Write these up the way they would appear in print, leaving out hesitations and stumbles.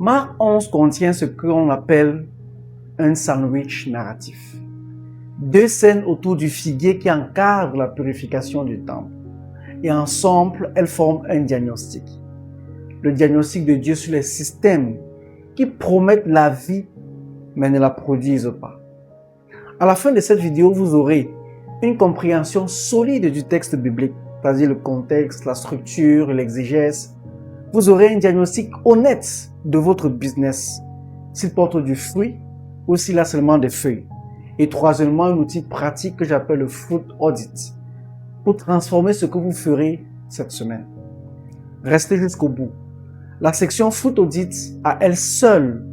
Marc 11 contient ce qu'on appelle un sandwich narratif. Deux scènes autour du figuier qui encadrent la purification du temple. Et ensemble, elles forment un diagnostic. Le diagnostic de Dieu sur les systèmes qui promettent la vie mais ne la produisent pas. À la fin de cette vidéo, vous aurez une compréhension solide du texte biblique, c'est-à-dire le contexte, la structure, l'exégèse. Vous aurez un diagnostic honnête de votre business, s'il porte du fruit ou s'il a seulement des feuilles. Et troisièmement, un outil pratique que j'appelle le Fruit Audit pour transformer ce que vous ferez cette semaine. Restez jusqu'au bout. La section Fruit Audit, à elle seule,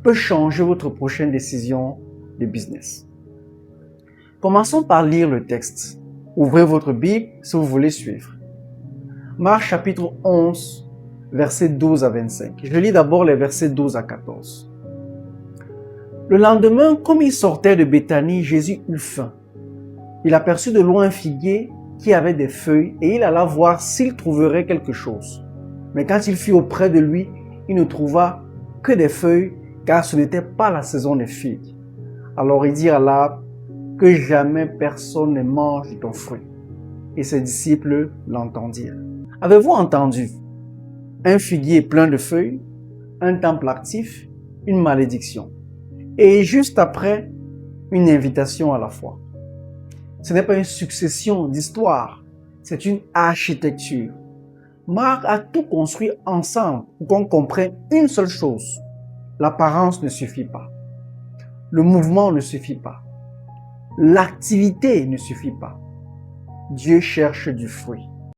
peut changer votre prochaine décision de business. Commençons par lire le texte. Ouvrez votre Bible si vous voulez suivre. Marc chapitre 11, versets 12 à 25. Je lis d'abord les versets 12 à 14. Le lendemain, comme il sortait de Béthanie, Jésus eut faim. Il aperçut de loin un figuier qui avait des feuilles et il alla voir s'il trouverait quelque chose. Mais quand il fut auprès de lui, il ne trouva que des feuilles, car ce n'était pas la saison des figues. Alors il dit à l'arbre, que jamais personne ne mange ton fruit. Et ses disciples l'entendirent. Avez-vous entendu? Un figuier plein de feuilles, un temple actif, une malédiction. Et juste après, une invitation à la foi. Ce n'est pas une succession d'histoires, c'est une architecture. Marc a tout construit ensemble pour qu'on comprenne une seule chose. L'apparence ne suffit pas. Le mouvement ne suffit pas. L'activité ne suffit pas. Dieu cherche du fruit.